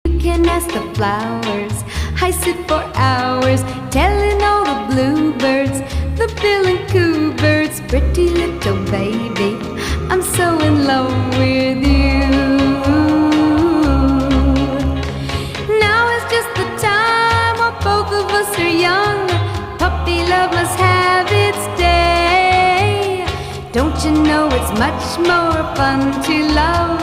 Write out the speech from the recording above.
You can ask the flowers. I sit for hours telling all the bluebirds, the bill and coo birds, pretty little baby, I'm so in love with you. Now is just the time while both of us are young. Puppy love must have its day. Don't you know it's much more fun to love